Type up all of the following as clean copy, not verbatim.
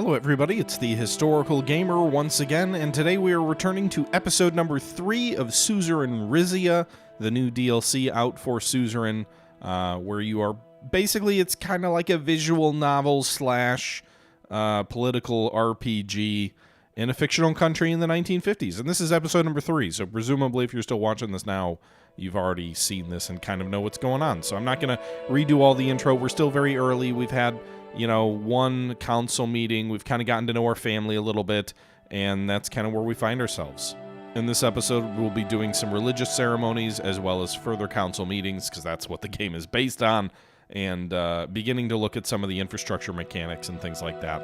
Hello everybody, it's the Historical Gamer once again, and today we are returning to episode number 3 of Suzerain Rizia, the new DLC out for Suzerain, where you are basically, it's kind of like a visual novel slash political RPG in a fictional country in the 1950s, and this is episode number 3, so presumably if you're still watching this now, you've already seen this and kind of know what's going on. So I'm not going to redo all the intro, we're still very early, we've had one council meeting, we've kind of gotten to know our family a little bit, and that's kind of where we find ourselves. In this episode, we'll be doing some religious ceremonies as well as further council meetings, because that's what the game is based on, and beginning to look at some of the infrastructure mechanics and things like that,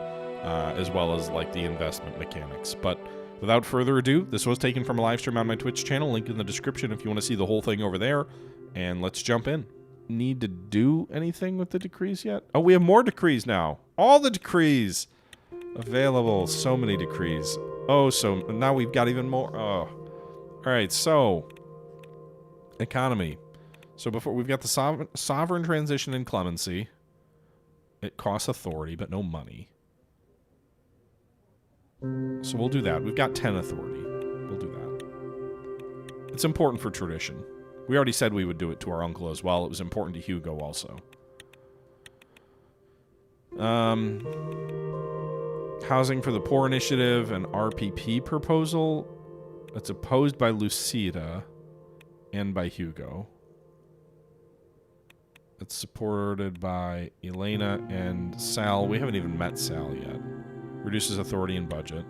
as well as like the investment mechanics. But without further ado, this was taken from a live stream on my Twitch channel, link in the description if you want to see the whole thing over there, and let's jump in. Need to do anything with the decrees yet? Oh, we have more decrees now. All the decrees available. So many decrees. Oh, so now we've got even more. Oh. All right, so economy. So before we've got the sovereign transition and clemency. It costs authority, but no money. So we'll do that. We've got 10 authority. We'll do that. It's important for tradition. We already said we would do it to our uncle as well. It was important to Hugo also. Housing for the Poor Initiative and RPP proposal. It's opposed by Lucida and by Hugo. It's supported by Elena and Sal. We haven't even met Sal yet. Reduces authority and budget.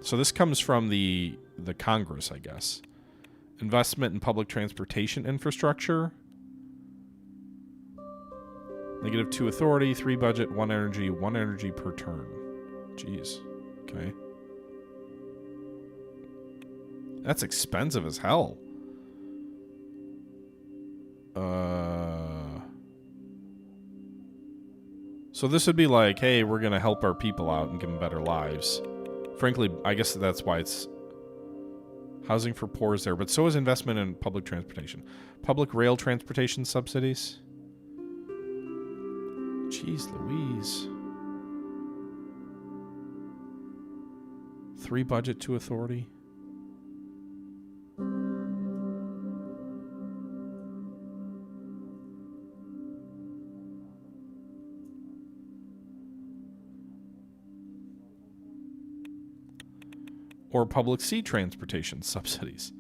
So this comes from the Congress, I guess. Investment in public transportation infrastructure. -2 authority, 3 budget, 1 energy per turn. Jeez. Okay. That's expensive as hell. So this would be like, hey, we're going to help our people out and give them better lives. Frankly, I guess that's why it's housing for poor is there, but so is investment in public transportation. Public rail transportation subsidies. Jeez Louise. 3 budget, 2 authority. Or public sea transportation subsidies.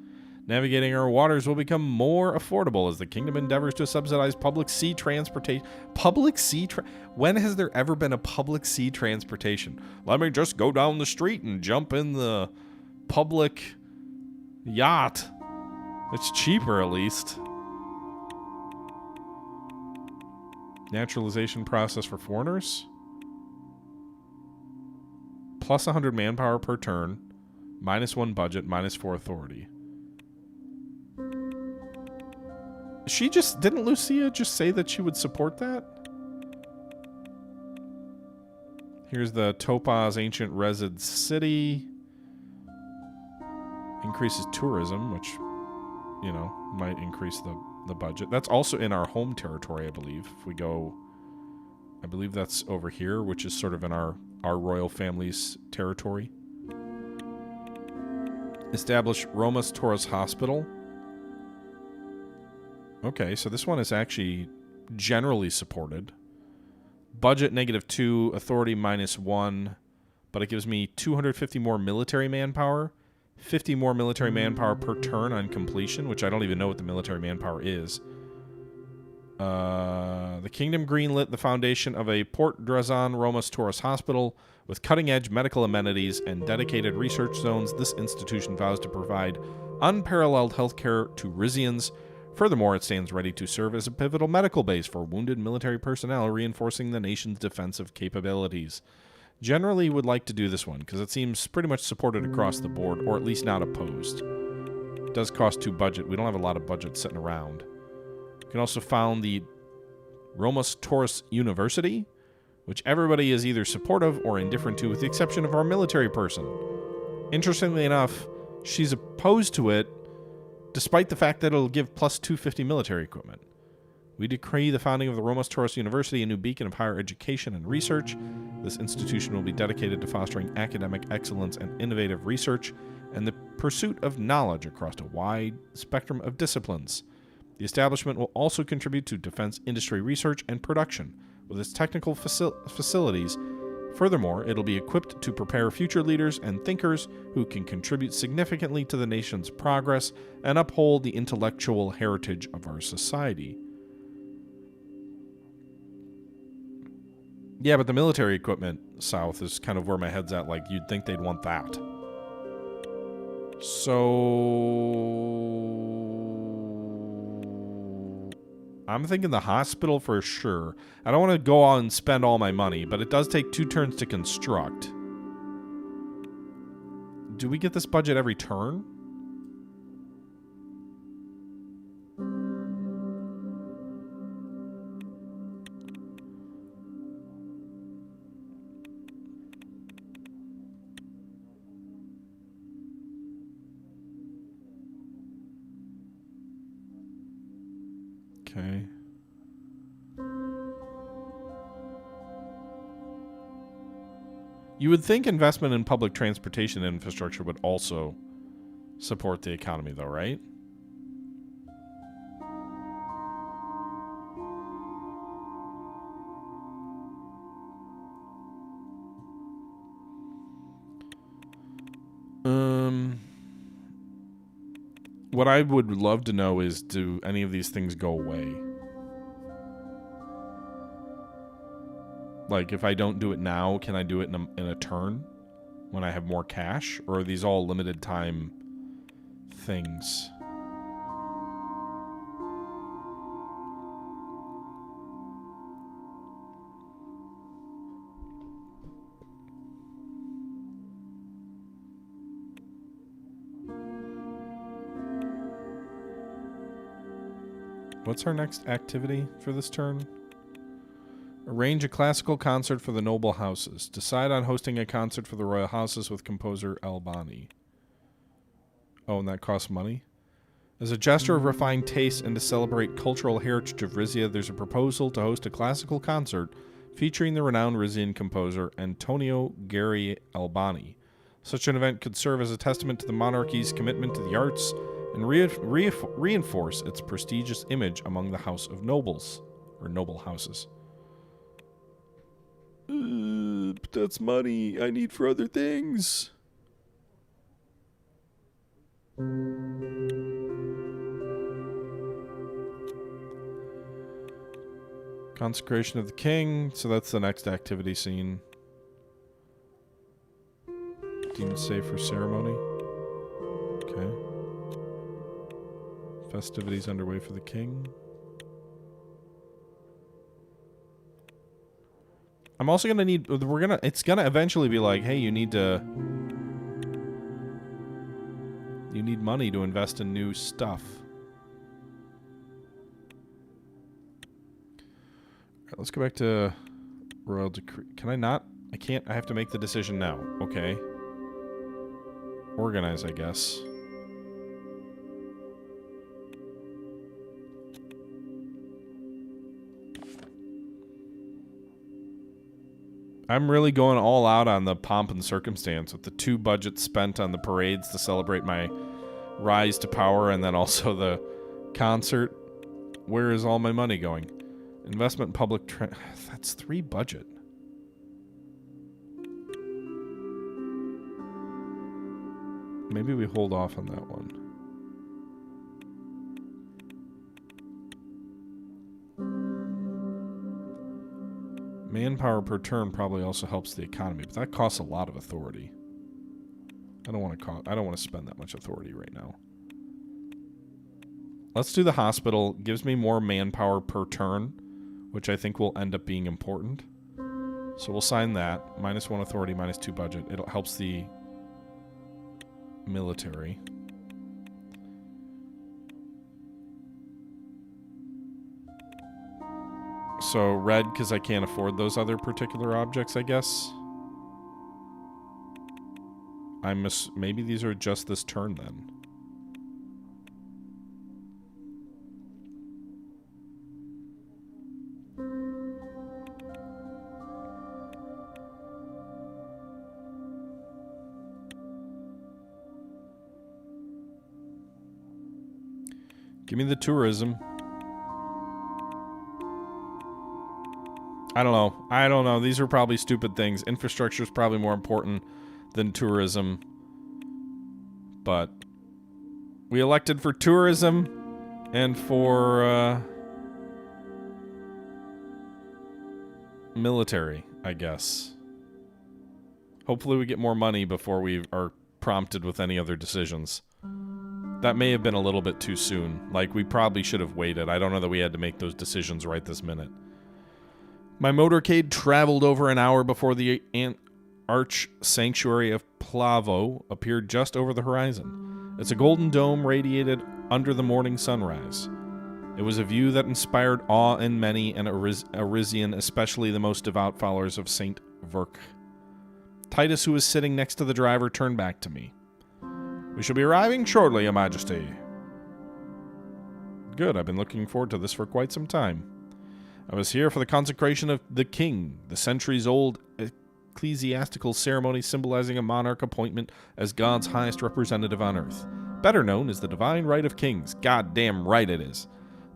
Navigating our waters will become more affordable as the kingdom endeavors to subsidize public sea transportation. When has there ever been a public sea transportation? Let me just go down the street and jump in the public yacht. It's cheaper, at least. Naturalization process for foreigners. Plus 100 manpower per turn. -1 budget, -4 authority. Didn't Lucia just say that she would support that? Here's the Topaz Ancient Resid City. Increases tourism, which, might increase the budget. That's also in our home territory, I believe. If we go, I believe that's over here, which is sort of in our royal family's territory. Establish Romus Toras Hospital. Okay, so this one is actually generally supported. Budget -2, authority -1, but it gives me 250 more military manpower, 50 more military manpower per turn on completion, which I don't even know what the military manpower is. The kingdom greenlit the foundation of a Port Drazan Romus Toras Hospital with cutting-edge medical amenities and dedicated research zones. This institution vows to provide unparalleled healthcare to Rizians. Furthermore, it stands ready to serve as a pivotal medical base for wounded military personnel, reinforcing the nation's defensive capabilities. Generally would like to do this one, because it seems pretty much supported across the board, or at least not opposed. It does cost 2 budget. We don't have a lot of budget sitting around. You can also found the Romus Toras University, which everybody is either supportive or indifferent to, with the exception of our military person. Interestingly enough, she's opposed to it, despite the fact that it'll give plus 250 military equipment, We decree the founding of the Romus Toras University, a new beacon of higher education and research. This institution will be dedicated to fostering academic excellence and innovative research and the pursuit of knowledge across a wide spectrum of disciplines. The establishment will also contribute to defense industry research and production with its technical facilities. Furthermore, it'll be equipped to prepare future leaders and thinkers who can contribute significantly to the nation's progress and uphold the intellectual heritage of our society. Yeah, but the military equipment south is kind of where my head's at. Like, you'd think they'd want that. So I'm thinking the hospital for sure. I don't want to go out and spend all my money, but it does take 2 turns to construct. Do we get this budget every turn? Okay. You would think investment in public transportation infrastructure would also support the economy, though, right? What I would love to know is, do any of these things go away? Like, if I don't do it now, can I do it in a turn when I have more cash? Or are these all limited time things? What's our next activity for this turn? Arrange a classical concert for the noble houses. Decide on hosting a concert for the royal houses with composer Albani. Oh, and that costs money? As a gesture of refined taste and to celebrate cultural heritage of Rizia, there's a proposal to host a classical concert featuring the renowned Rizian composer Antonio Gary Albani. Such an event could serve as a testament to the monarchy's commitment to the arts and reinforce its prestigious image among the house of nobles, or noble houses. But that's money I need for other things. Consecration of the king, so that's the next activity scene. Deemed safe for ceremony. Okay. Festivities underway for the king. I'm also gonna need, it's gonna eventually be like, hey, you need money to invest in new stuff. Alright, let's go back to Royal Decree. Can I not? I can't, I have to make the decision now. Okay. Organize, I guess. I'm really going all out on the pomp and circumstance with the 2 budgets spent on the parades to celebrate my rise to power and then also the concert. Where is all my money going? Investment in public that's 3 budget. Maybe we hold off on that one. Manpower per turn probably also helps the economy, but that costs a lot of authority. I don't want to spend that much authority right now. Let's do the hospital. Gives me more manpower per turn, which I think will end up being important. So we'll sign that. -1 authority, -2 budget. It helps the military. So red because I can't afford those other particular objects, I guess. Maybe these are just this turn then. Give me the tourism. I don't know. These are probably stupid things. Infrastructure is probably more important than tourism. But we elected for tourism and for military, I guess. Hopefully we get more money before we are prompted with any other decisions. That may have been a little bit too soon. Like, we probably should have waited. I don't know that we had to make those decisions right this minute. My motorcade traveled over an hour before the arch sanctuary of Plavo appeared just over the horizon. It's a golden dome radiated under the morning sunrise. It was a view that inspired awe in many, and Rizian, especially the most devout followers of Saint Verk. Titus, who was sitting next to the driver, turned back to me. We shall be arriving shortly, Your Majesty. Good, I've been looking forward to this for quite some time. I was here for the consecration of the king, the centuries-old ecclesiastical ceremony symbolizing a monarch appointment as God's highest representative on earth, better known as the divine right of kings. Goddamn right it is.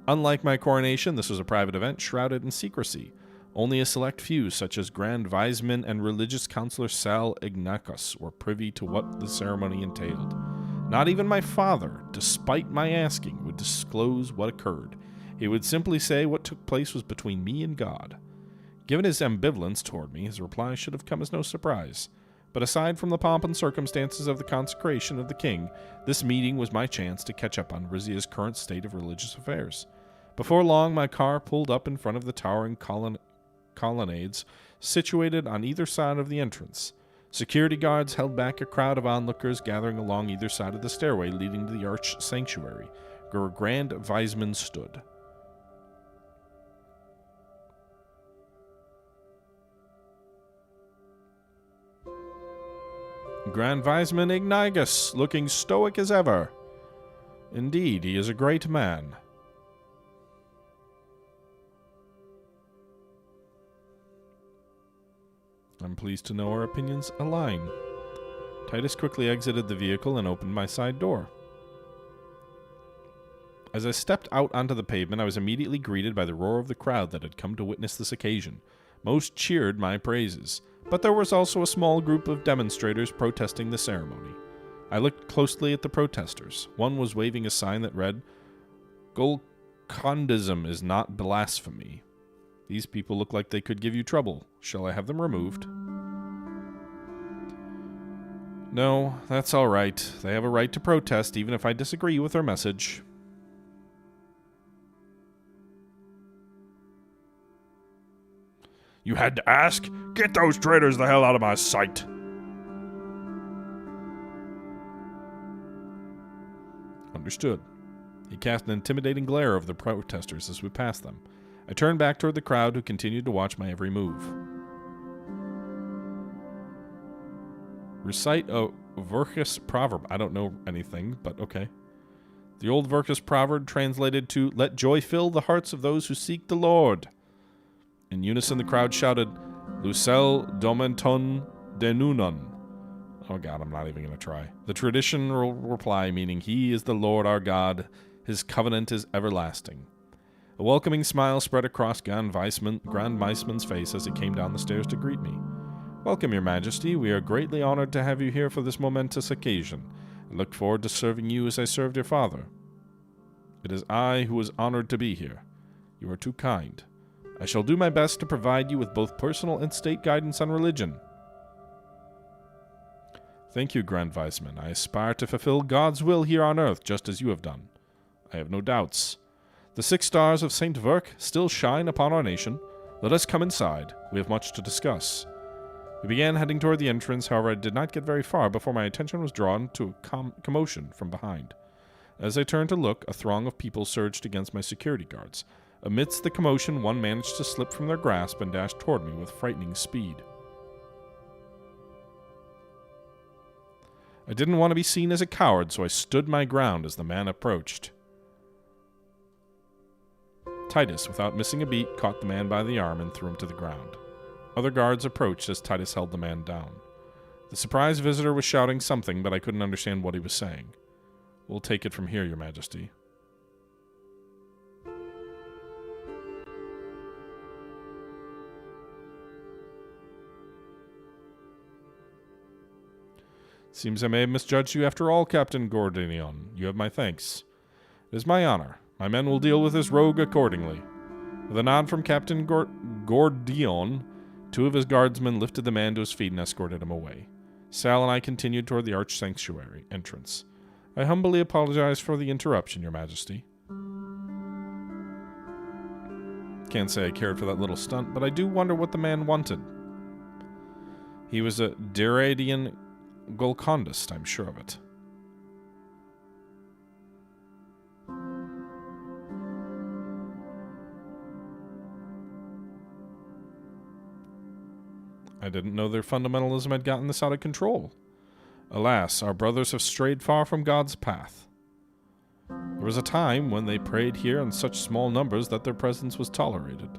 Unlike my coronation, this was a private event shrouded in secrecy. Only a select few, such as Grand Viceman and religious counselor Sal Ignacus, were privy to what the ceremony entailed. Not even my father, despite my asking, would disclose what occurred. He would simply say what took place was between me and God. Given his ambivalence toward me, his reply should have come as no surprise. But aside from the pomp and circumstances of the consecration of the king, this meeting was my chance to catch up on Rizia's current state of religious affairs. Before long, my car pulled up in front of the towering colonnades situated on either side of the entrance. Security guards held back a crowd of onlookers gathering along either side of the stairway leading to the arch sanctuary, where Grand Viceman stood. Grand Viceman Ignigus, looking stoic as ever. Indeed, he is a great man. I'm pleased to know our opinions align. Titus quickly exited the vehicle and opened my side door. As I stepped out onto the pavement, I was immediately greeted by the roar of the crowd that had come to witness this occasion. Most cheered my praises, but there was also a small group of demonstrators protesting the ceremony. I looked closely at the protesters. One was waving a sign that read, "Golkondism is not blasphemy." These people look like they could give you trouble. Shall I have them removed? No, that's all right. They have a right to protest, even if I disagree with their message. You had to ask? Get those traitors the hell out of my sight! Understood. He cast an intimidating glare over the protesters as we passed them. I turned back toward the crowd, who continued to watch my every move. Recite a Verkis proverb. I don't know anything, but okay. The old Verkis proverb translated to, "Let joy fill the hearts of those who seek the Lord." In unison, the crowd shouted, "Lucel Domenton Denunon." Oh god, I'm not even going to try. The traditional reply meaning, "He is the Lord our God. His covenant is everlasting." A welcoming smile spread across Grand Viceman's face as he came down the stairs to greet me. "Welcome, Your Majesty. We are greatly honored to have you here for this momentous occasion. I look forward to serving you as I served your father. It is I who is honored to be here. You are too kind. I shall do my best to provide you with both personal and state guidance on religion." Thank you, Grand Viceman. I aspire to fulfill God's will here on earth, just as you have done. I have no doubts. The 6 stars of St. Verk still shine upon our nation. Let us come inside. We have much to discuss. We began heading toward the entrance, however I did not get very far before my attention was drawn to a commotion from behind. As I turned to look, a throng of people surged against my security guards. Amidst the commotion, one managed to slip from their grasp and dash toward me with frightening speed. I didn't want to be seen as a coward, so I stood my ground as the man approached. Titus, without missing a beat, caught the man by the arm and threw him to the ground. Other guards approached as Titus held the man down. The surprised visitor was shouting something, but I couldn't understand what he was saying. "We'll take it from here, Your Majesty." Seems I may have misjudged you after all, Captain Gordion. You have my thanks. It is my honor. My men will deal with this rogue accordingly. With a nod from Captain Gordion, two of his guardsmen lifted the man to his feet and escorted him away. Sal and I continued toward the Arch Sanctuary entrance. I humbly apologize for the interruption, Your Majesty. Can't say I cared for that little stunt, but I do wonder what the man wanted. He was a Deradian Golkondist, I'm sure of it. I didn't know their fundamentalism had gotten this out of control. Alas, our brothers have strayed far from God's path. There was a time when they prayed here in such small numbers that their presence was tolerated.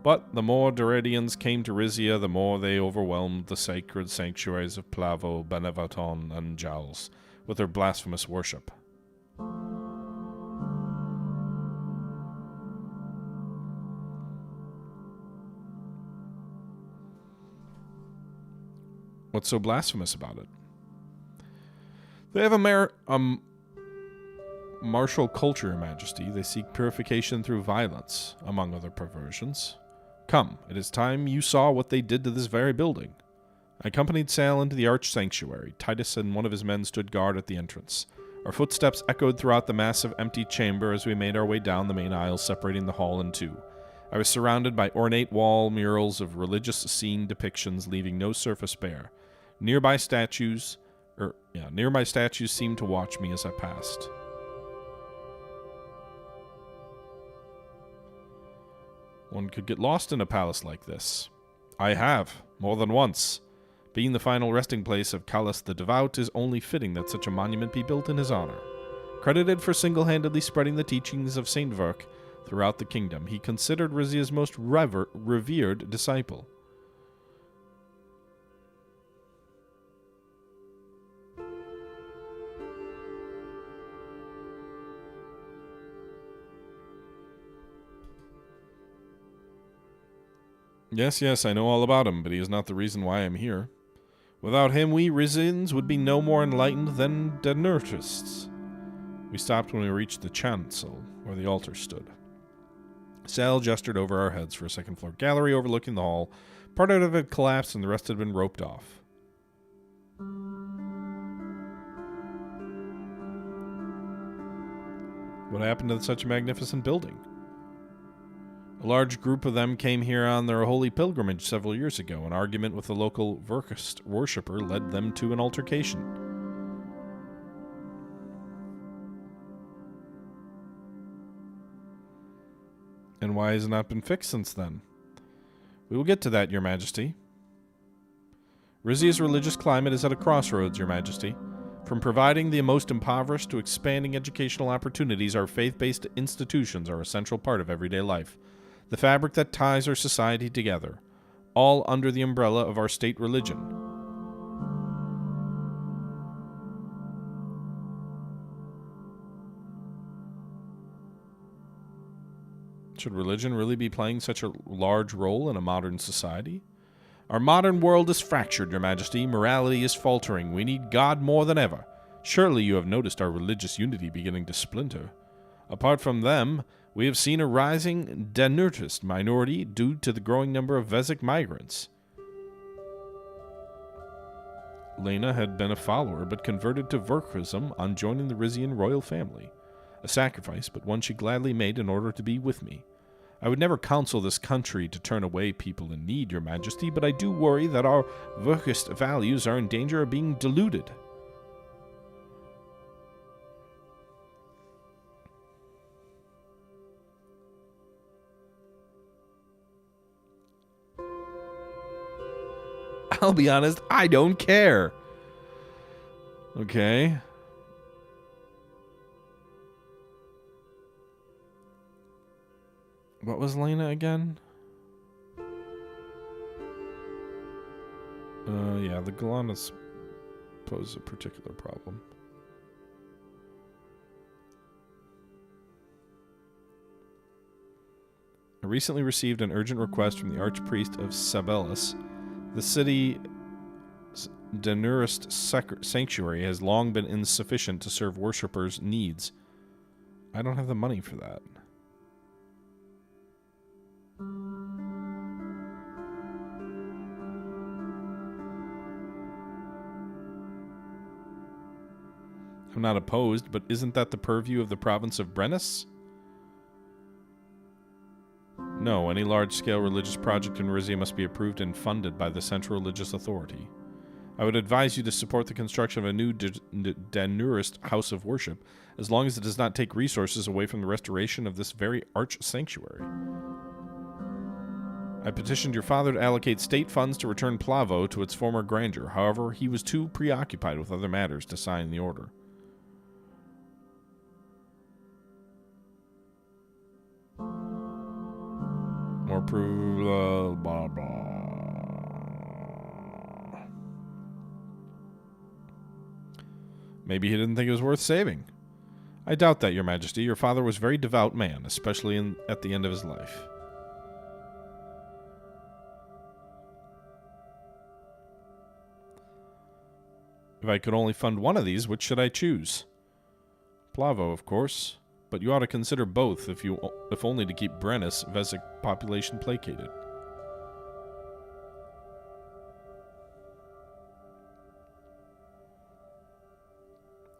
But the more Deradians came to Rizia, the more they overwhelmed the sacred sanctuaries of Plavo, Benevaton, and Jowls with their blasphemous worship. What's so blasphemous about it? They have a martial culture, Your Majesty. They seek purification through violence, among other perversions. Come, it is time you saw what they did to this very building. I accompanied Sal into the Arch Sanctuary. Titus and one of his men stood guard at the entrance. Our footsteps echoed throughout the massive empty chamber as we made our way down the main aisle separating the hall in two. I was surrounded by ornate wall murals of religious scene depictions, leaving no surface bare. Nearby statues seemed to watch me as I passed. One could get lost in a palace like this. I have, more than once. Being the final resting place of Callas the Devout is only fitting that such a monument be built in his honor. Credited for single-handedly spreading the teachings of Saint Verk throughout the kingdom, he considered Rizia's most revered disciple. Yes, I know all about him, but he is not the reason why I'm here. Without him, we Rizians would be no more enlightened than Denurtists. We stopped when we reached the chancel, where the altar stood. Sal gestured over our heads for a second-floor gallery overlooking the hall. Part of it had collapsed and the rest had been roped off. What happened to such a magnificent building? A large group of them came here on their holy pilgrimage several years ago. An argument with a local Verkist worshipper led them to an altercation. And why has it not been fixed since then? We will get to that, Your Majesty. Rizia's religious climate is at a crossroads, Your Majesty. From providing the most impoverished to expanding educational opportunities, our faith-based institutions are a central part of everyday life. The fabric that ties our society together, all under the umbrella of our state religion. Should religion really be playing such a large role in a modern society? Our modern world is fractured, Your Majesty. Morality is faltering. We need God more than ever. Surely you have noticed our religious unity beginning to splinter. Apart from them, we have seen a rising Denurtist minority due to the growing number of Vesic migrants. Lena had been a follower, but converted to Verkism on joining the Rizian royal family. A sacrifice, but one she gladly made in order to be with me. I would never counsel this country to turn away people in need, Your Majesty, but I do worry that our Verkist values are in danger of being diluted. I'll be honest, I don't care. Okay. What was Lena again? Yeah, the Galanas pose a particular problem. I recently received an urgent request from the Archpriest of Sabellus, the Danurist sanctuary has long been insufficient to serve worshippers' needs. I don't have the money for that. I'm not opposed, but isn't that the purview of the province of Brennus? No, any large-scale religious project in Rizia must be approved and funded by the central religious authority. I would advise you to support the construction of a new Danurist house of worship, as long as it does not take resources away from the restoration of this very arch sanctuary. I petitioned your father to allocate state funds to return Plavo to its former grandeur. However, he was too preoccupied with other matters to sign the order. More approval, blah, blah. Maybe he didn't think it was worth saving. I doubt that, Your Majesty. Your father was a very devout man, especially at the end of his life. If I could only fund one of these, which should I choose? Plavo, of course. But you ought to consider both, if only to keep Brennus' Vesic population placated.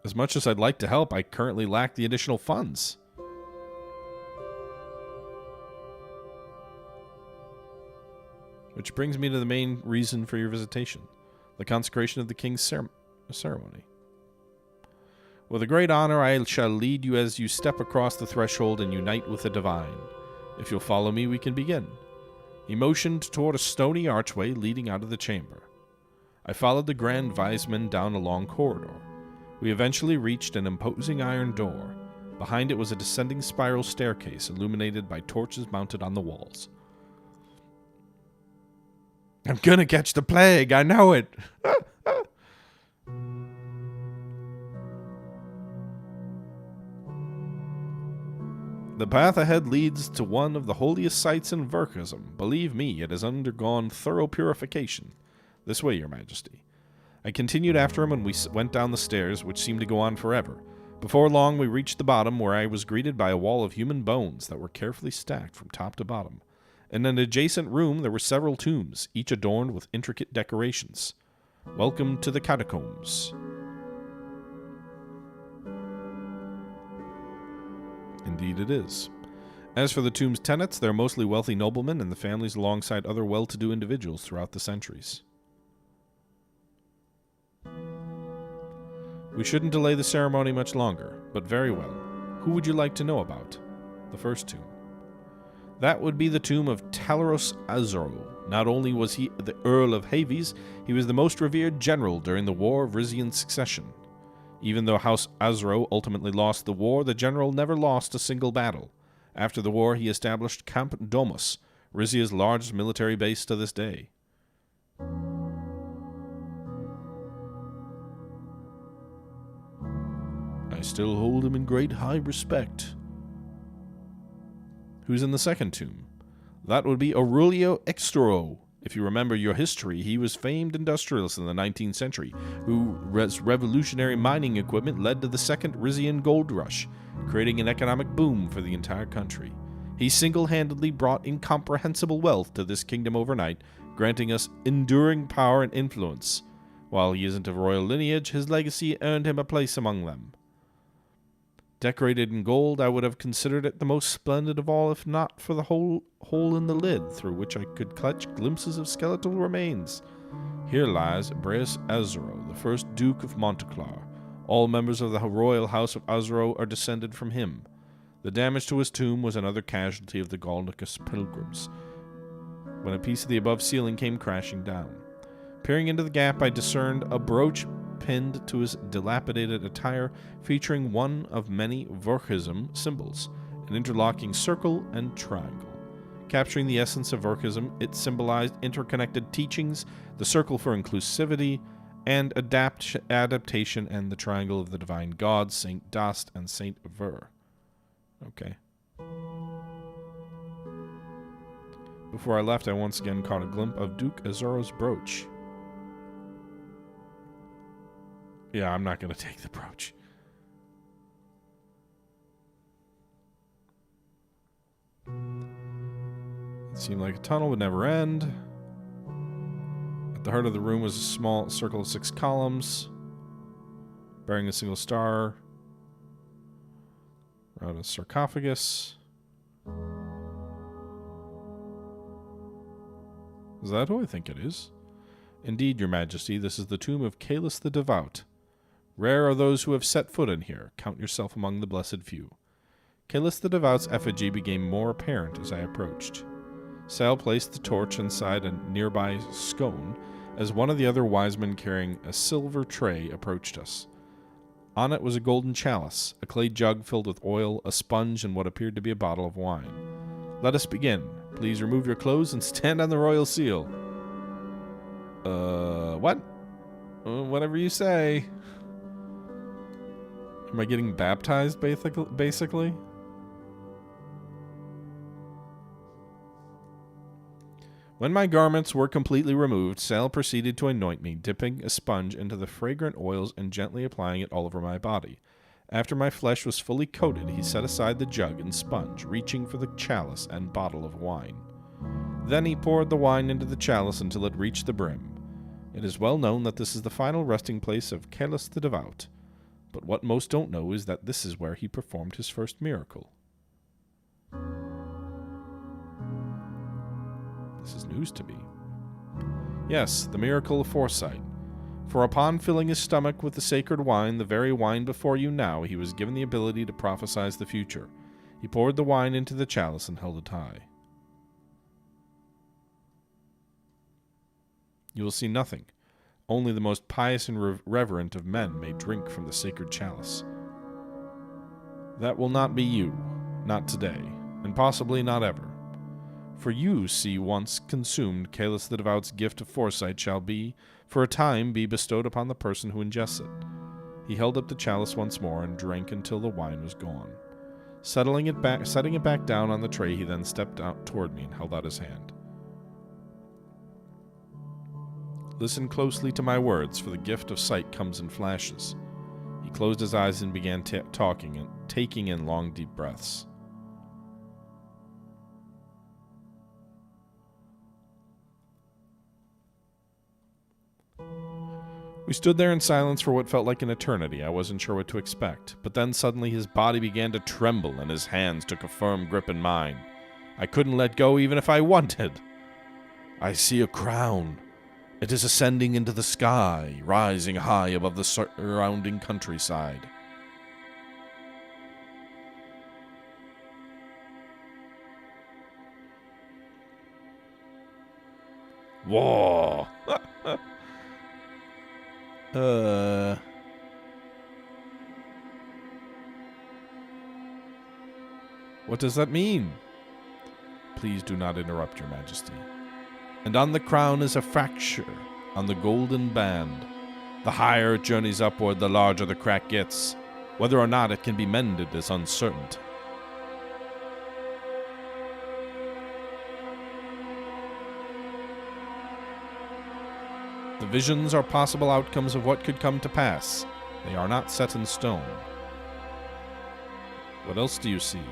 As much as I'd like to help, I currently lack the additional funds. Which brings me to the main reason for your visitation, the consecration of the king's ceremony. With a great honor, I shall lead you as you step across the threshold and unite with the divine. If you'll follow me, we can begin. He motioned toward a stony archway leading out of the chamber. I followed the Grand Viceman down a long corridor. We eventually reached an imposing iron door. Behind it was a descending spiral staircase illuminated by torches mounted on the walls. I'm gonna catch the plague, I know it! The path ahead leads to one of the holiest sites in Verkism. Believe me, it has undergone thorough purification. This way, Your Majesty. I continued after him and we went down the stairs, which seemed to go on forever. Before long, we reached the bottom, where I was greeted by a wall of human bones that were carefully stacked from top to bottom. In an adjacent room, there were several tombs, each adorned with intricate decorations. Welcome to the catacombs. Indeed it is. As for the tomb's tenants, they're mostly wealthy noblemen and the families alongside other well-to-do individuals throughout the centuries. We shouldn't delay the ceremony much longer, but very well. Who would you like to know about? The first tomb. That would be the tomb of Talaros Azro. Not only was he the Earl of Haves, he was the most revered general during the War of Rizian Succession. Even though House Azro ultimately lost the war, the general never lost a single battle. After the war, he established Camp Domus, Rizia's largest military base to this day. I still hold him in great high respect. Who's in the second tomb? That would be Aurelio Extro. If you remember your history, he was famed industrialist in the 19th century, whose revolutionary mining equipment led to the Second Rizian Gold Rush, creating an economic boom for the entire country. He single-handedly brought incomprehensible wealth to this kingdom overnight, granting us enduring power and influence. While he isn't of royal lineage, his legacy earned him a place among them. Decorated in gold, I would have considered it the most splendid of all, if not for the hole in the lid, through which I could catch glimpses of skeletal remains. Here lies Breus Azro, the first Duke of Monteclar. All members of the royal house of Azro are descended from him. The damage to his tomb was another casualty of the Galnicus pilgrims, when a piece of the above ceiling came crashing down. Peering into the gap, I discerned a brooch pinned to his dilapidated attire, featuring one of many Verkism symbols, an interlocking circle and triangle. Capturing the essence of Verkism, it symbolized interconnected teachings, the circle for inclusivity and adaptation, and the triangle of the divine gods, Saint Dast and Saint Ver. Okay. Before I left, I once again caught a glimpse of Duke Azoro's brooch. Yeah, I'm not going to take the brooch. It seemed like a tunnel would never end. At the heart of the room was a small circle of 6 columns, bearing a single star around a sarcophagus. Is that who I think it is? Indeed, Your Majesty, this is the tomb of Caelus the Devout. Rare are those who have set foot in here. Count yourself among the blessed few. Caelus the Devout's effigy became more apparent as I approached. Sal placed the torch inside a nearby scone as one of the other wise men carrying a silver tray approached us. On it was a golden chalice, a clay jug filled with oil, a sponge, and what appeared to be a bottle of wine. Let us begin. Please remove your clothes and stand on the royal seal. What? Whatever you say. Am I getting baptized, basically? When my garments were completely removed, Sal proceeded to anoint me, dipping a sponge into the fragrant oils and gently applying it all over my body. After my flesh was fully coated, he set aside the jug and sponge, reaching for the chalice and bottle of wine. Then he poured the wine into the chalice until it reached the brim. It is well known that this is the final resting place of Caelus the Devout, but what most don't know is that this is where he performed his first miracle. This is news to me. Yes, the miracle of foresight. For upon filling his stomach with the sacred wine, the very wine before you now, he was given the ability to prophesize the future. He poured the wine into the chalice and held it high. You will see nothing. Only the most pious and reverent of men may drink from the sacred chalice. That will not be you, not today, and possibly not ever. For you, see, once consumed, Caelus the Devout's gift of foresight shall be, for a time, be bestowed upon the person who ingests it. He held up the chalice once more and drank until the wine was gone. Setting it back down on the tray, he then stepped out toward me and held out his hand. Listen closely to my words, for the gift of sight comes in flashes. He closed his eyes and began talking and taking in long, deep breaths. We stood there in silence for what felt like an eternity. I wasn't sure what to expect. But then suddenly his body began to tremble and his hands took a firm grip in mine. I couldn't let go even if I wanted. I see a crown. It is ascending into the sky, rising high above the surrounding countryside. Whoa! What does that mean? Please do not interrupt, Your Majesty. And on the crown is a fracture on the golden band. The higher it journeys upward, the larger the crack gets. Whether or not it can be mended is uncertain. The visions are possible outcomes of what could come to pass. They are not set in stone. What else do you see?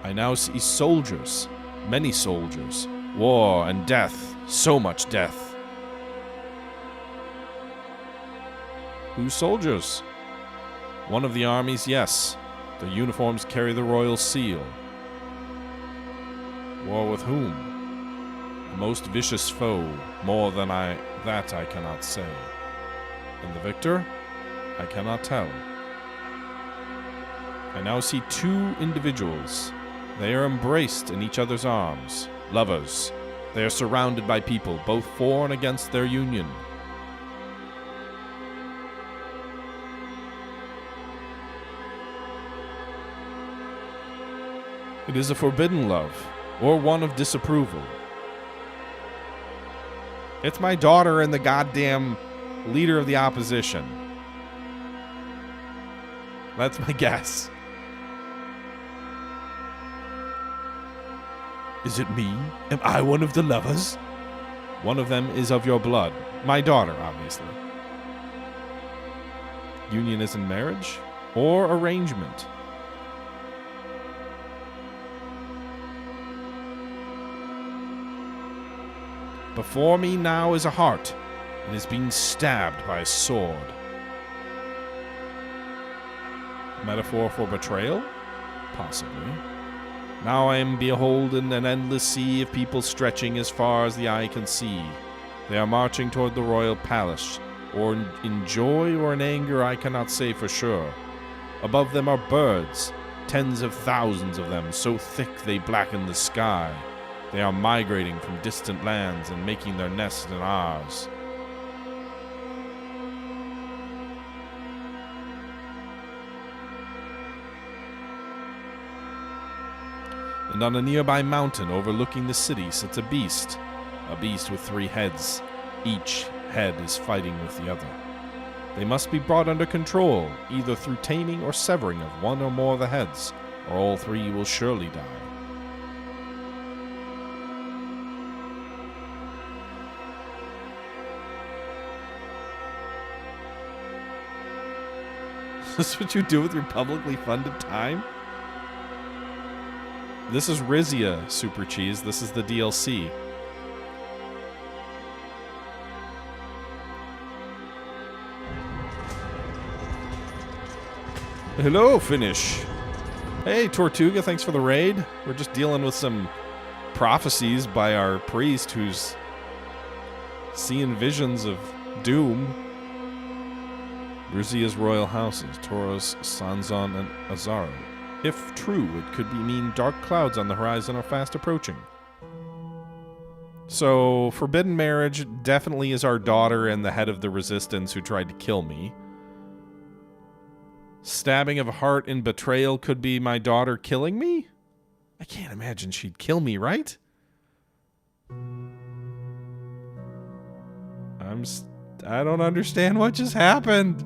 I now see soldiers, many soldiers, war and death, so much death. Whose soldiers? One of the armies, yes. Their uniforms carry the royal seal. War with whom? A most vicious foe, more than that I cannot say. And the victor? I cannot tell. I now see two individuals. They are embraced in each other's arms, lovers. They are surrounded by people, both for and against their union. It is a forbidden love, or one of disapproval. It's my daughter and the goddamn leader of the opposition. That's my guess. Is it me? Am I one of the lovers? One of them is of your blood. My daughter, obviously. Union is in marriage or arrangement. Before me now is a heart. It is being stabbed by a sword. Metaphor for betrayal? Possibly. Now I am beholden an endless sea of people stretching as far as the eye can see. They are marching toward the royal palace, or in joy or in anger I cannot say for sure. Above them are birds, tens of thousands of them, so thick they blacken the sky. They are migrating from distant lands and making their nest in ours. And on a nearby mountain overlooking the city sits a beast with 3 heads. Each head is fighting with the other. They must be brought under control, either through taming or severing of one or more of the heads, or all 3 will surely die. Is this what you do with your publicly funded time? This is Rizia, Super Cheese. This is the DLC. Hello, Finish. Hey, Tortuga, thanks for the raid. We're just dealing with some prophecies by our priest who's seeing visions of doom. Rizia's royal houses, Toras, Sanzon, and Azaro. If true, it could mean dark clouds on the horizon are fast approaching. So, forbidden marriage definitely is our daughter and the head of the resistance who tried to kill me. Stabbing of a heart in betrayal could be my daughter killing me? I can't imagine she'd kill me, right? I don't understand what just happened.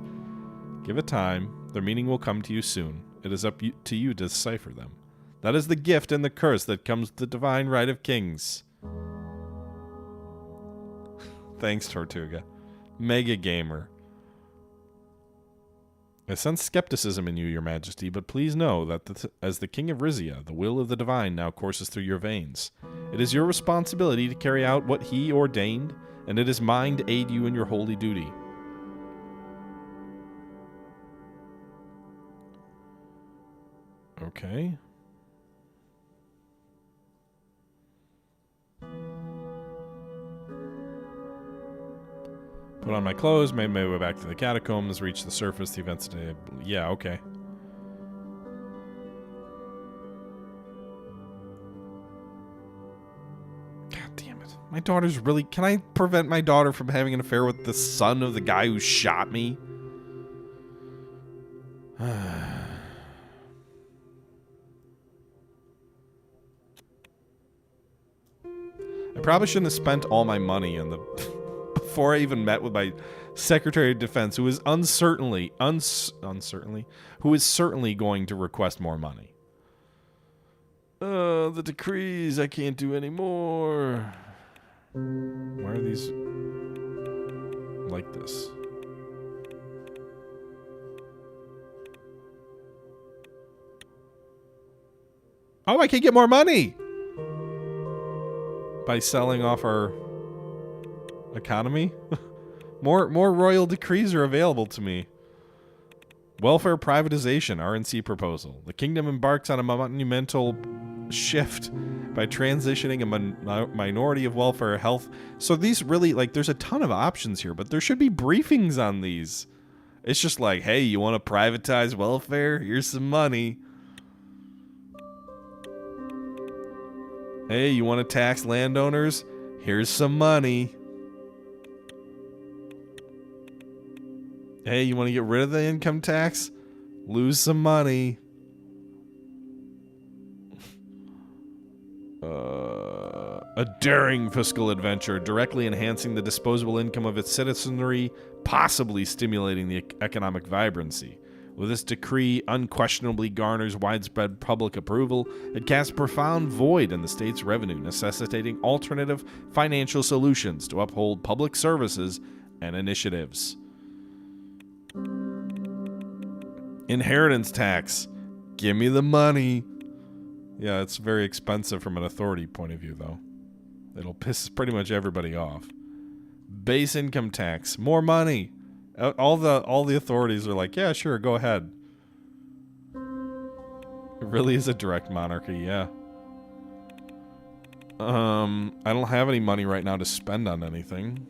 Give it time. Their meaning will come to you soon. It is up to you to decipher them. That is the gift and the curse that comes with the divine right of kings. Thanks, Tortuga. Mega gamer. I sense skepticism in you, your majesty, but please know that as the king of Rizia, the will of the divine now courses through your veins. It is your responsibility to carry out what he ordained, and it is mine to aid you in your holy duty. Okay. Put on my clothes, made my way back to the catacombs, reach the surface, the events today. Yeah, okay. God damn it. My daughter's really... Can I prevent my daughter from having an affair with the son of the guy who shot me? I probably shouldn't have spent all my money on the... before I even met with my Secretary of Defense, who is certainly going to request more money. The decrees, I can't do anymore. Why are these like this? Oh, I can get more money! By selling off our economy? More royal decrees are available to me. Welfare privatization, RNC proposal. The kingdom embarks on a monumental shift by transitioning a minority of welfare health. So these really, like, there's a ton of options here, but there should be briefings on these. It's just like, hey, you want to privatize welfare? Here's some money. Hey, you want to tax landowners? Here's some money. Hey, you want to get rid of the income tax? Lose some money. A daring fiscal adventure, directly enhancing the disposable income of its citizenry, possibly stimulating the economic vibrancy. With this decree unquestionably garners widespread public approval, it casts a profound void in the state's revenue, necessitating alternative financial solutions to uphold public services and initiatives. Inheritance tax. Give me the money. Yeah, it's very expensive from an authority point of view, though. It'll piss pretty much everybody off. Base income tax. More money. All the authorities are like, yeah, sure, go ahead. It really is a direct monarchy, yeah. I don't have any money right now to spend on anything.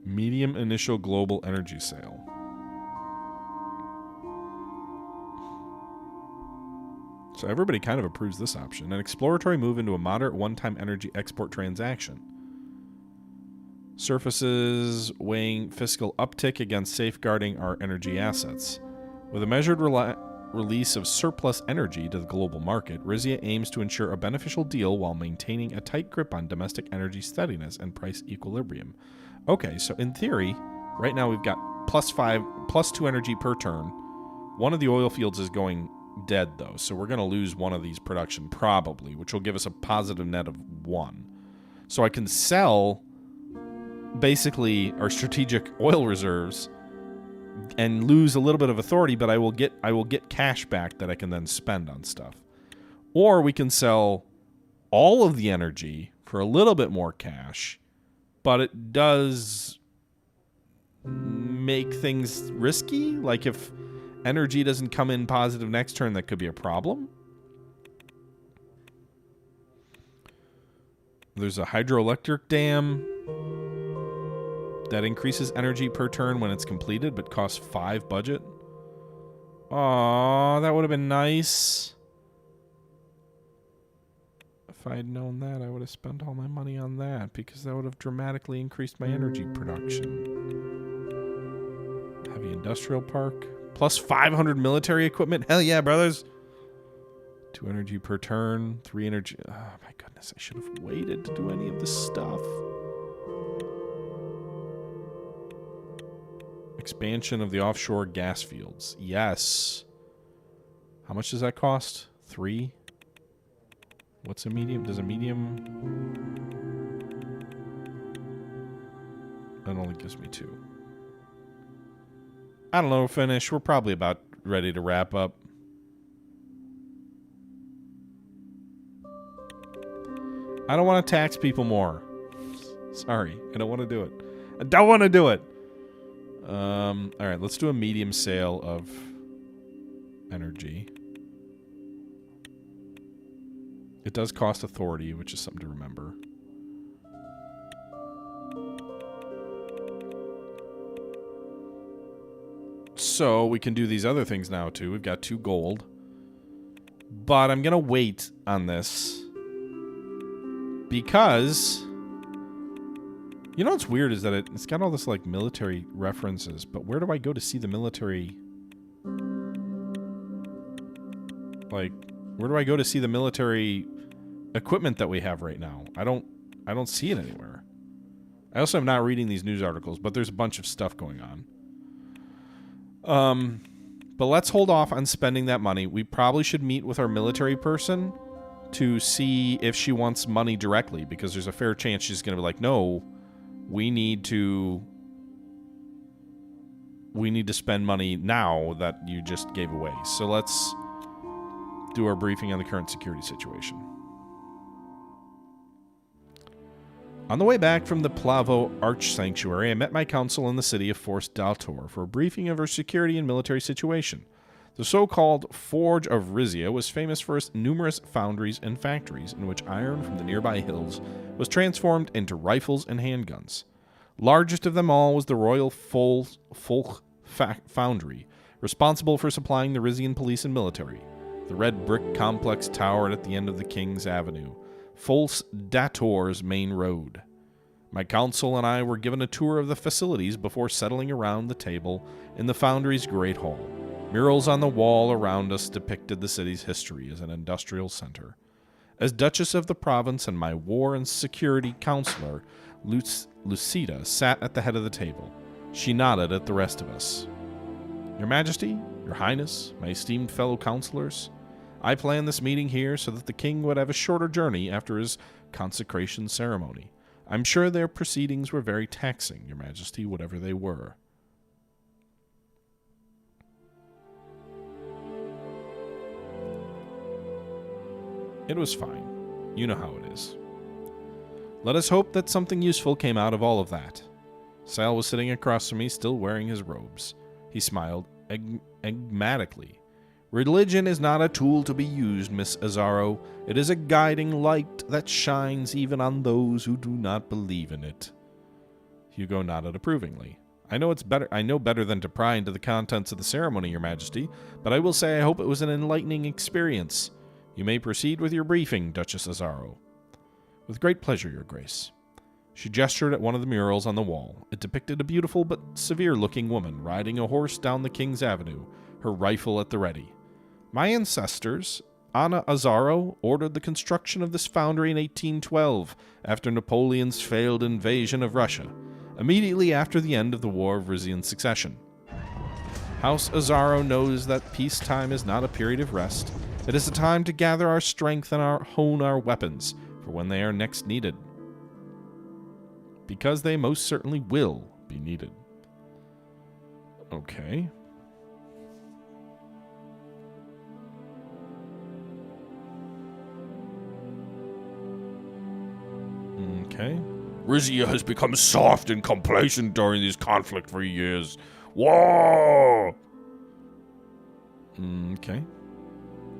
Medium initial global energy sale. So everybody kind of approves this option. An exploratory move into a moderate one-time energy export transaction. Surfaces weighing fiscal uptick against safeguarding our energy assets. With a measured release of surplus energy to the global market, Rizia aims to ensure a beneficial deal while maintaining a tight grip on domestic energy steadiness and price equilibrium. Okay, so in theory, right now we've got +2 energy per turn. One of the oil fields is going dead, though, so we're going to lose one of these production probably, which will give us a positive net of 1. So I can sell basically our strategic oil reserves and lose a little bit of authority, but I will get cash back that I can then spend on stuff. Or we can sell all of the energy for a little bit more cash, but it does make things risky. Like if energy doesn't come in positive next turn, that could be a problem. There's a hydroelectric dam that increases energy per turn when it's completed, but costs 5 budget. Aw, that would have been nice. If I had known that, I would have spent all my money on that, because that would have dramatically increased my energy production. Heavy industrial park. Plus 500 military equipment. Hell yeah, brothers. 2 energy per turn. 3 energy. Oh, my goodness. I should have waited to do any of this stuff. Expansion of the offshore gas fields. Yes. How much does that cost? 3? What's a medium? Does a medium... That only gives me 2. I don't know, finish. We're probably about ready to wrap up. I don't want to tax people more. Sorry, I don't want to do it. I don't want to do it. All right, let's do a medium sale of energy. It does cost authority, which is something to remember. So we can do these other things now, too. We've got 2 gold. But I'm going to wait on this. Because... You know what's weird is that it's got all this, like, military references. But where do I go to see the military... Like, where do I go to see the military equipment that we have right now? I don't see it anywhere. I also am not reading these news articles, but there's a bunch of stuff going on. But let's hold off on spending that money. We probably should meet with our military person to see if she wants money directly, because there's a fair chance she's going to be like, no, we need to spend money now that you just gave away. So let's do our briefing on the current security situation. On the way back from the Plavo Arch Sanctuary, I met my council in the city of Force Daltor for a briefing of our security and military situation. The so-called Forge of Rizia was famous for its numerous foundries and factories in which iron from the nearby hills was transformed into rifles and handguns. Largest of them all was the Royal Folk Foundry, responsible for supplying the Rizian police and military. The red brick complex towered at the end of the King's Avenue, Folse Dator's main road. My council and I were given a tour of the facilities before settling around the table in the foundry's great hall. Murals on the wall around us depicted the city's history as an industrial center. As Duchess of the province and my war and security counselor, Lucida, sat at the head of the table. She nodded at the rest of us. Your Majesty, Your Highness, my esteemed fellow counselors, I planned this meeting here so that the king would have a shorter journey after his consecration ceremony. I'm sure their proceedings were very taxing, Your Majesty, whatever they were. It was fine. You know how it is. Let us hope that something useful came out of all of that. Sal was sitting across from me, still wearing his robes. He smiled enigmatically. Religion is not a tool to be used, Miss Azaro. It is a guiding light that shines even on those who do not believe in it. Hugo nodded approvingly. I know better than to pry into the contents of the ceremony, Your Majesty, but I will say I hope it was an enlightening experience. You may proceed with your briefing, Duchess Azaro. With great pleasure, Your Grace. She gestured at one of the murals on the wall. It depicted a beautiful but severe-looking woman riding a horse down the King's Avenue, her rifle at the ready. My ancestors, Anna Azaro, ordered the construction of this foundry in 1812 after Napoleon's failed invasion of Russia, immediately after the end of the War of Rizian Succession. House Azaro knows that peacetime is not a period of rest. It is a time to gather our strength and hone our weapons for when they are next needed. Because they most certainly will be needed. Okay. Okay. Rizia has become soft and complacent during this conflict for years. Whoa! Okay.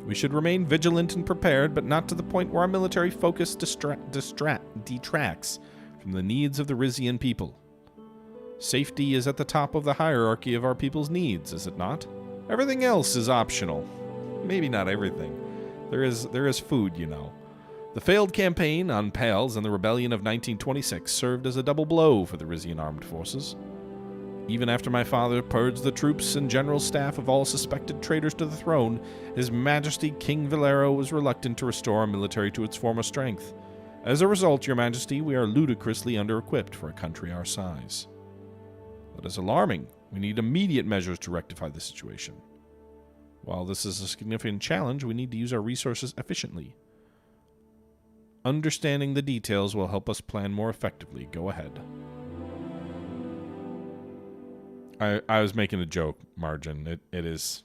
We should remain vigilant and prepared, but not to the point where our military focus detracts from the needs of the Rizian people. Safety is at the top of the hierarchy of our people's needs, is it not? Everything else is optional. Maybe not everything. There is food, you know. The failed campaign on Pales and the rebellion of 1926 served as a double blow for the Rizian armed forces. Even after my father purged the troops and general staff of all suspected traitors to the throne, His Majesty King Valero was reluctant to restore our military to its former strength. As a result, Your Majesty, we are ludicrously under-equipped for a country our size. That is alarming. We need immediate measures to rectify the situation. While this is a significant challenge, we need to use our resources efficiently. Understanding the details will help us plan more effectively. Go ahead. I was making a joke, Margin. It is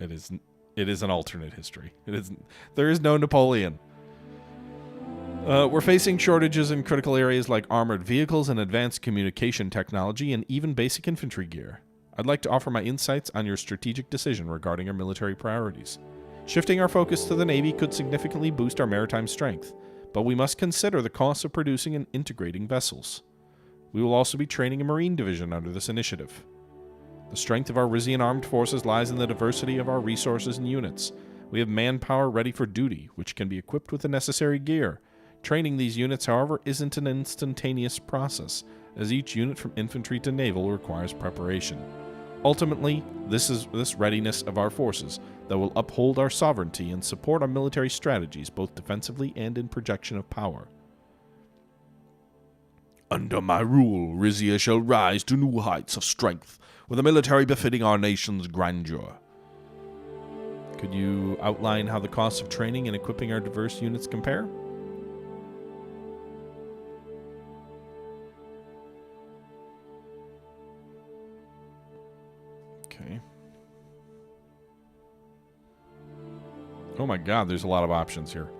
an alternate history. There is no Napoleon. We're facing shortages in critical areas like armored vehicles and advanced communication technology and even basic infantry gear. I'd like to offer my insights on your strategic decision regarding our military priorities. Shifting our focus to the Navy could significantly boost our maritime strength, but we must consider the costs of producing and integrating vessels. We will also be training a Marine division under this initiative. The strength of our Rizian armed forces lies in the diversity of our resources and units. We have manpower ready for duty, which can be equipped with the necessary gear. Training these units, however, isn't an instantaneous process, as each unit from infantry to naval requires preparation. Ultimately, this readiness of our forces that will uphold our sovereignty and support our military strategies both defensively and in projection of power. Under my rule, Rizia shall rise to new heights of strength, with a military befitting our nation's grandeur. Could you outline how the costs of training and equipping our diverse units compare? Okay. Oh my god, there's a lot of options here.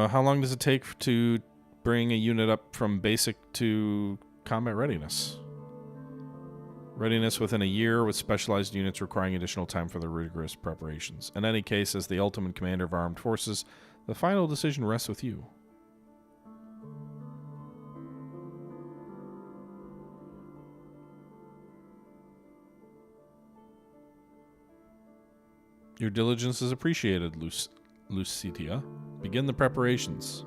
How long does it take to bring a unit up from basic to combat readiness? Readiness within a year, with specialized units requiring additional time for the rigorous preparations. In any case, as the ultimate commander of armed forces, the final decision rests with you. Your diligence is appreciated, Lucitia. Begin the preparations.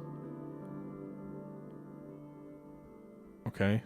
Okay.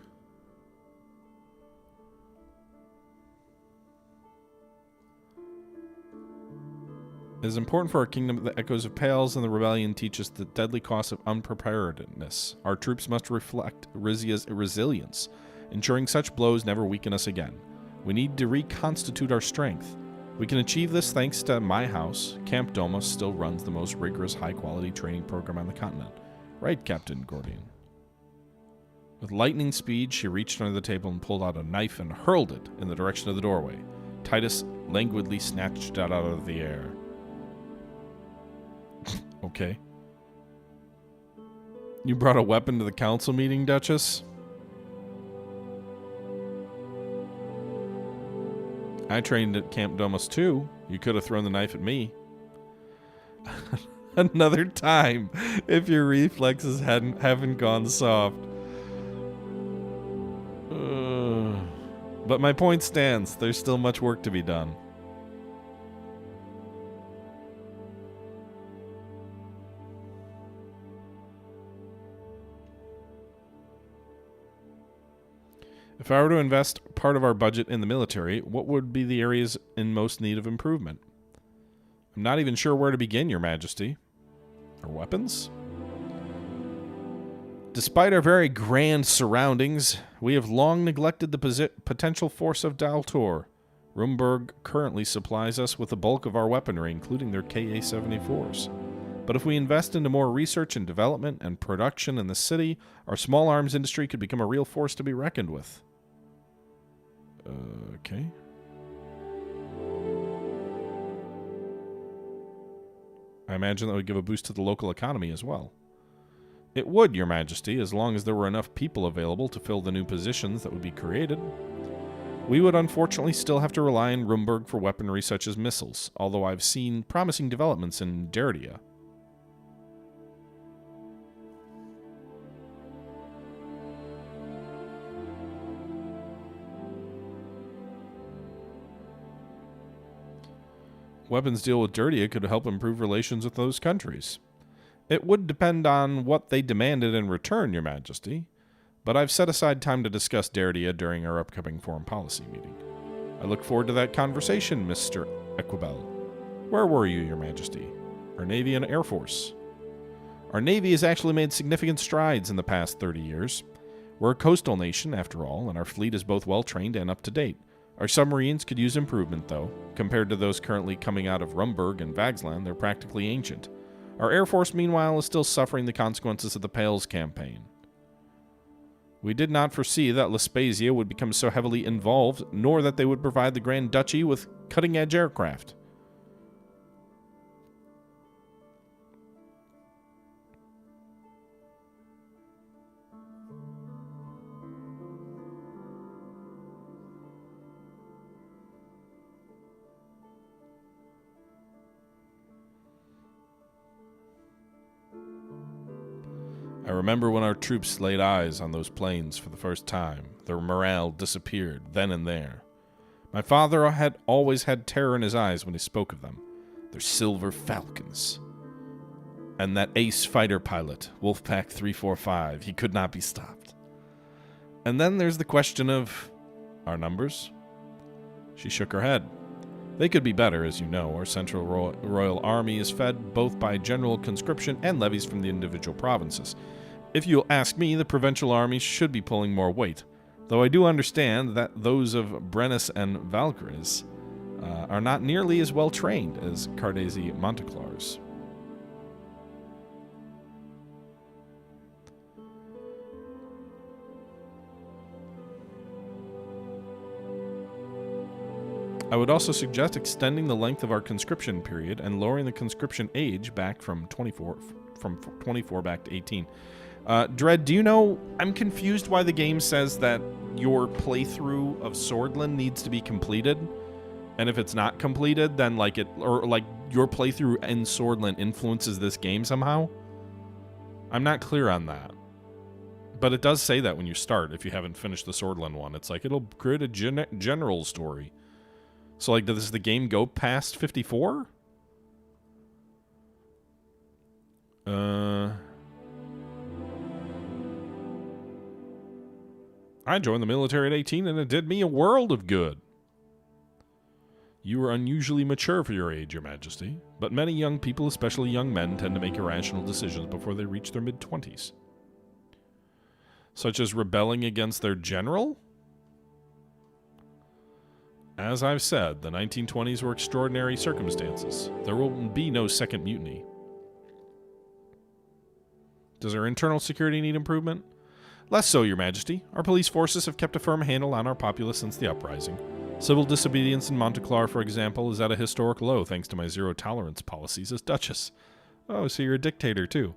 It is important for our kingdom that the echoes of Pales and the rebellion teach us the deadly cost of unpreparedness. Our troops must reflect Rizia's resilience, ensuring such blows never weaken us again. We need to reconstitute our strength. We can achieve this thanks to my house. Camp Domus still runs the most rigorous, high-quality training program on the continent. Right, Captain Gordian. With lightning speed, she reached under the table and pulled out a knife and hurled it in the direction of the doorway. Titus languidly snatched it out of the air. Okay. You brought a weapon to the council meeting, Duchess? I trained at Camp Domus too. You could have thrown the knife at me. Another time, if your reflexes haven't gone soft. But my point stands. There's still much work to be done. If I were to invest part of our budget in the military, what would be the areas in most need of improvement? I'm not even sure where to begin, Your Majesty. Our weapons? Despite our very grand surroundings, we have long neglected the potential force of Daltor. Rumburg currently supplies us with the bulk of our weaponry, including their Ka-74s. But if we invest into more research and development and production in the city, our small arms industry could become a real force to be reckoned with. Okay. I imagine that would give a boost to the local economy as well. It would, Your Majesty, as long as there were enough people available to fill the new positions that would be created. We would unfortunately still have to rely on Rumburg for weaponry such as missiles, although I've seen promising developments in Derdia. Weapons deal with Derdia could help improve relations with those countries. It would depend on what they demanded in return, Your Majesty, but I've set aside time to discuss Derdia during our upcoming foreign policy meeting. I look forward to that conversation, Mr. Equibel. Where were you, Your Majesty? Our Navy and Air Force. Our Navy has actually made significant strides in the past 30 years. We're a coastal nation, after all, and our fleet is both well-trained and up-to-date. Our submarines could use improvement, though. Compared to those currently coming out of Rumburg and Vagsland, they're practically ancient. Our Air Force, meanwhile, is still suffering the consequences of the Pales campaign. We did not foresee that Lespasia would become so heavily involved, nor that they would provide the Grand Duchy with cutting-edge aircraft. I remember when our troops laid eyes on those planes for the first time. Their morale disappeared then and there. My father had always had terror in his eyes when he spoke of them. Their silver falcons. And that ace fighter pilot, Wolfpack 345, he could not be stopped. And then there's the question of our numbers. She shook her head. They could be better, as you know. Our Central Royal Army is fed both by general conscription and levies from the individual provinces. If you'll ask me, the provincial armies should be pulling more weight, though I do understand that those of Brennus and Valkyries are not nearly as well trained as Cardesi Monteclars. I would also suggest extending the length of our conscription period and lowering the conscription age back from 24 back to 18. Dread, do you know, I'm confused why the game says that your playthrough of Swordland needs to be completed. And if it's not completed, then like your playthrough in Swordland influences this game somehow. I'm not clear on that. But it does say that when you start, if you haven't finished the Swordland one. It's like it'll create a general story. So, like, does the game go past 54? I joined the military at 18, and it did me a world of good. You are unusually mature for your age, Your Majesty, but many young people, especially young men, tend to make irrational decisions before they reach their mid-20s. Such as rebelling against their general? As I've said, the 1920s were extraordinary circumstances. There will be no second mutiny. Does our internal security need improvement? Less so, Your Majesty. Our police forces have kept a firm handle on our populace since the uprising. Civil disobedience in Monteclar, for example, is at a historic low thanks to my zero-tolerance policies as Duchess. Oh, so you're a dictator, too.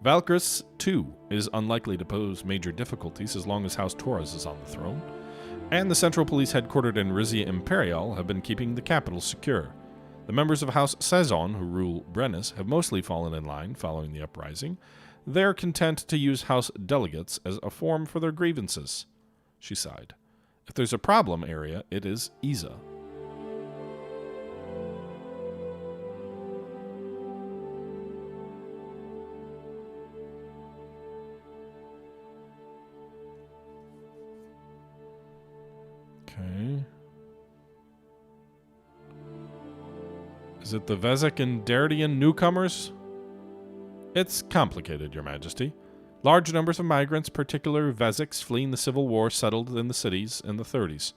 Valkyris, too, is unlikely to pose major difficulties as long as House Toras is on the throne. And the Central Police headquartered in Rizia Imperial have been keeping the capital secure. The members of House Sezon, who rule Brennus, have mostly fallen in line following the uprising. They're content to use House delegates as a forum for their grievances. She sighed. If there's a problem area, it is Isa. Okay. Is it the Vezek and Dardian newcomers? It's complicated, Your Majesty. Large numbers of migrants, particularly Vezeks, fleeing the civil war, settled in the cities in the 30s.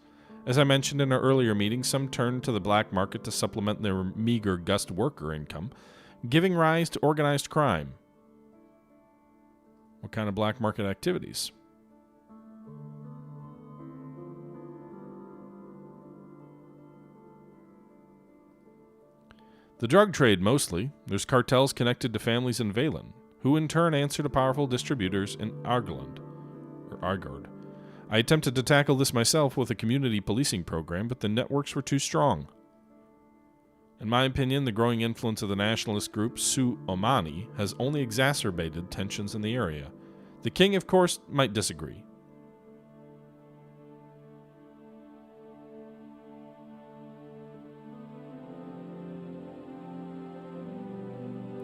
As I mentioned in our earlier meeting, some turned to the black market to supplement their meager gust worker income, giving rise to organized crime. What kind of black market activities? The drug trade, mostly. There's cartels connected to families in Valen, who in turn answer to powerful distributors in Argard. I attempted to tackle this myself with a community policing program, but the networks were too strong. In my opinion, the growing influence of the nationalist group Su-Omani has only exacerbated tensions in the area. The king, of course, might disagree.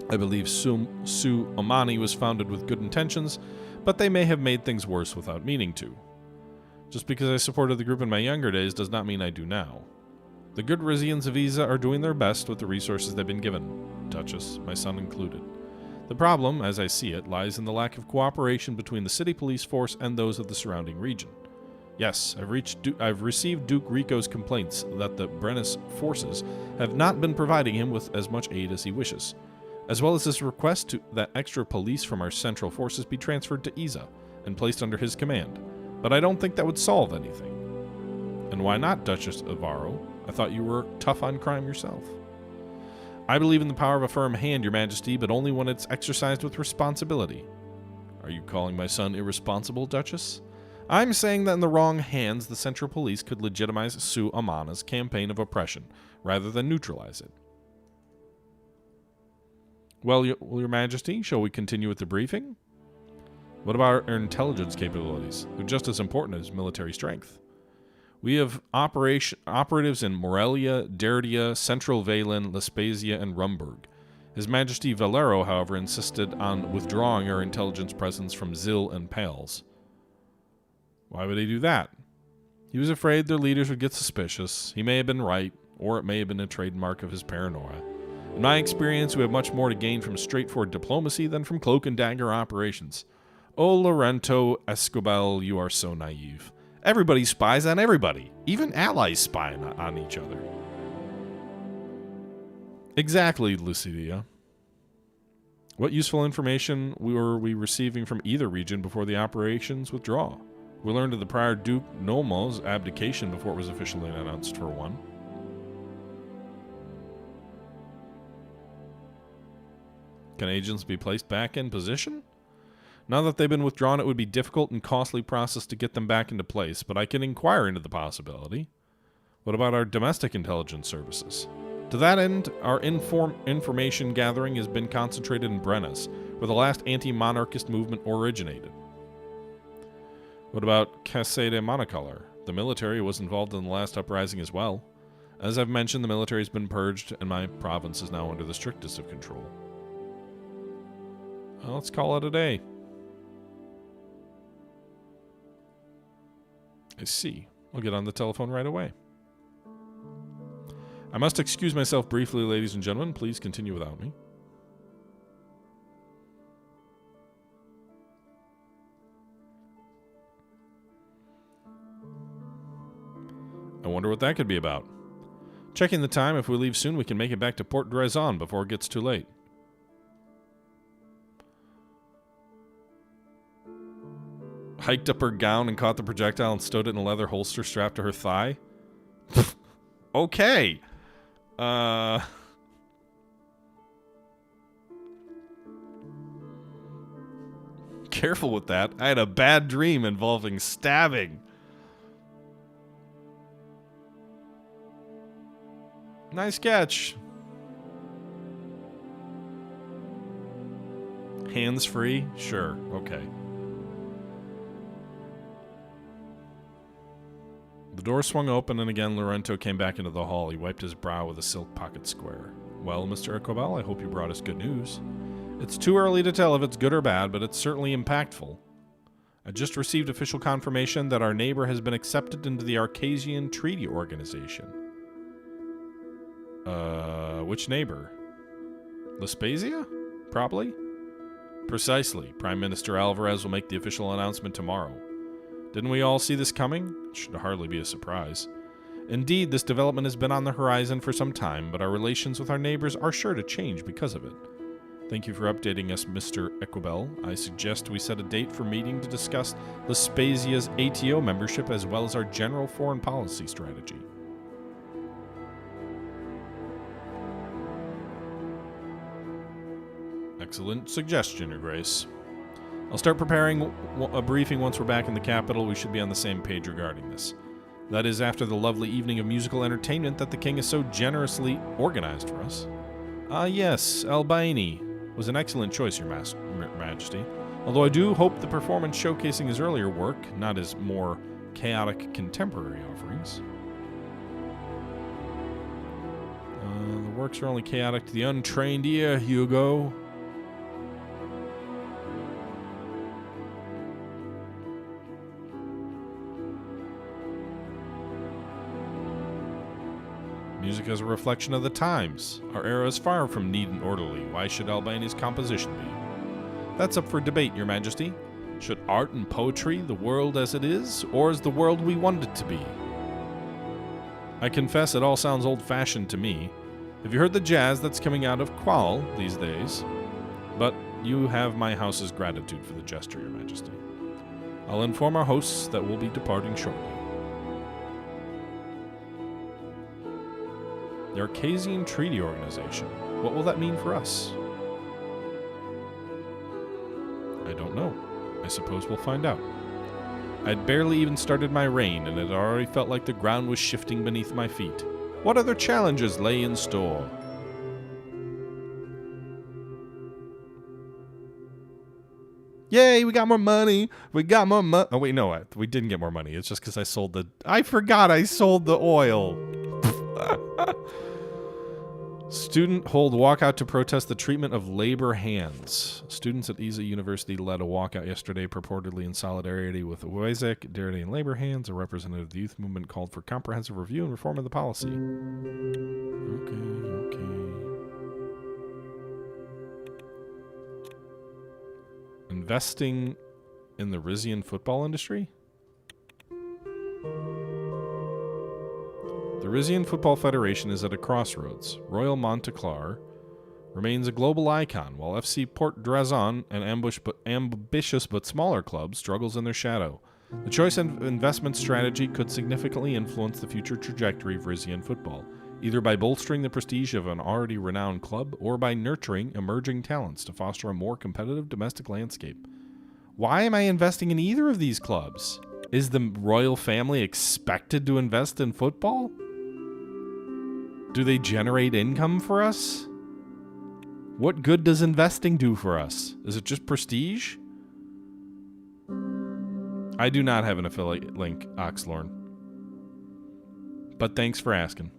I believe Su-Omani was founded with good intentions, but they may have made things worse without meaning to. Just because I supported the group in my younger days does not mean I do now. The good Rizians of Isa are doing their best with the resources they've been given, Duchess, my son included. The problem, as I see it, lies in the lack of cooperation between the city police force and those of the surrounding region. Yes, I've received Duke Rico's complaints that the Brennus forces have not been providing him with as much aid as he wishes, as well as his request that extra police from our central forces be transferred to Isa and placed under his command. But I don't think that would solve anything. And why not, Duchess Avaro? I thought you were tough on crime yourself. I believe in the power of a firm hand, Your Majesty, but only when it's exercised with responsibility. Are you calling my son irresponsible, Duchess? I'm saying that in the wrong hands, the Central Police could legitimize Su-Amana's campaign of oppression, rather than neutralize it. Well, Your Majesty, shall we continue with the briefing? What about our intelligence capabilities? They're just as important as military strength. We have operatives in Morelia, Dardia, Central Valen, Lespasia, and Rumburg. His Majesty Valero, however, insisted on withdrawing our intelligence presence from Zil and Pales. Why would he do that? He was afraid their leaders would get suspicious. He may have been right, or it may have been a trademark of his paranoia. In my experience, we have much more to gain from straightforward diplomacy than from cloak and dagger operations. Oh, Lorento Escobar, you are so naive. Everybody spies on everybody. Even allies spy on each other. Exactly, Lucidia. What useful information were we receiving from either region before the operations withdraw? We learned of the prior Duke Nomo's abdication before it was officially announced, for one. Can agents be placed back in position? Now that they've been withdrawn, it would be difficult and costly process to get them back into place, but I can inquire into the possibility. What about our domestic intelligence services? To that end, our information gathering has been concentrated in Brennus, where the last anti-monarchist movement originated. What about Casse de Monocolor? The military was involved in the last uprising as well. As I've mentioned, the military has been purged, and my province is now under the strictest of control. Well, let's call it a day. I see. I'll get on the telephone right away. I must excuse myself briefly, ladies and gentlemen. Please continue without me. I wonder what that could be about. Checking the time, if we leave soon, we can make it back to Port Drazon before it gets too late. Hiked up her gown and caught the projectile and stowed it in a leather holster strapped to her thigh. Okay. Careful with that. I had a bad dream involving stabbing. Nice catch. Hands free? Sure. Okay. The door swung open, and again Laurento came back into the hall. He wiped his brow with a silk pocket square. Well, Mr. Ecobel, I hope you brought us good news. It's too early to tell if it's good or bad, but it's certainly impactful. I just received official confirmation that our neighbor has been accepted into the Arcasian Treaty Organization. Which neighbor? Lespasia? Probably? Precisely. Prime Minister Alvarez will make the official announcement tomorrow. Didn't we all see this coming? It should hardly be a surprise. Indeed, this development has been on the horizon for some time, but our relations with our neighbors are sure to change because of it. Thank you for updating us, Mr. Ecobel. I suggest we set a date for meeting to discuss Lespasia's ATO membership as well as our general foreign policy strategy. Excellent suggestion, Your Grace. I'll start preparing a briefing once we're back in the capital. We should be on the same page regarding this. That is after the lovely evening of musical entertainment that the king has so generously organized for us. Ah, yes, Albini was an excellent choice, Your Majesty. Although I do hope the performance showcasing his earlier work, not his more chaotic contemporary offerings. The works are only chaotic to the untrained ear, Hugo. Music is a reflection of the times. Our era is far from neat and orderly. Why should Albani's composition be? That's up for debate, Your Majesty. Should art and poetry the world as it is, or is the world we want it to be? I confess it all sounds old-fashioned to me. Have you heard the jazz that's coming out of Qual these days? But you have my house's gratitude for the gesture, Your Majesty. I'll inform our hosts that we'll be departing shortly. The Arcasian Treaty Organization. What will that mean for us? I don't know. I suppose we'll find out. I'd barely even started my reign, and it already felt like the ground was shifting beneath my feet. What other challenges lay in store? Yay, we got more money. We got more money. Oh, wait, no, we didn't get more money. It's just because I sold the... I forgot I sold the oil. Student hold walkout to protest the treatment of labor hands. Students at Isa University led a walkout yesterday purportedly in solidarity with Wezek, Derrida, and labor hands. A representative of the youth movement called for comprehensive review and reform of the policy. Okay. Investing in the Rizian football industry? The Rizian Football Federation is at a crossroads. Royal Monteclar remains a global icon, while FC Port Drazon, an ambitious but smaller club, struggles in their shadow. The choice of investment strategy could significantly influence the future trajectory of Rizian football, either by bolstering the prestige of an already renowned club or by nurturing emerging talents to foster a more competitive domestic landscape. Why am I investing in either of these clubs? Is the royal family expected to invest in football? Do they generate income for us? What good does investing do for us? Is it just prestige? I do not have an affiliate link, Oxlorn. But thanks for asking.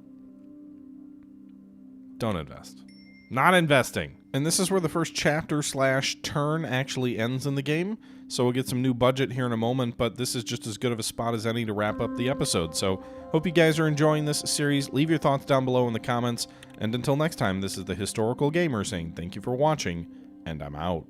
Don't invest. Not investing. And this is where the first chapter / turn actually ends in the game. So we'll get some new budget here in a moment, but this is just as good of a spot as any to wrap up the episode. So hope you guys are enjoying this series. Leave your thoughts down below in the comments. And until next time, this is the Historical Gamer saying thank you for watching, and I'm out.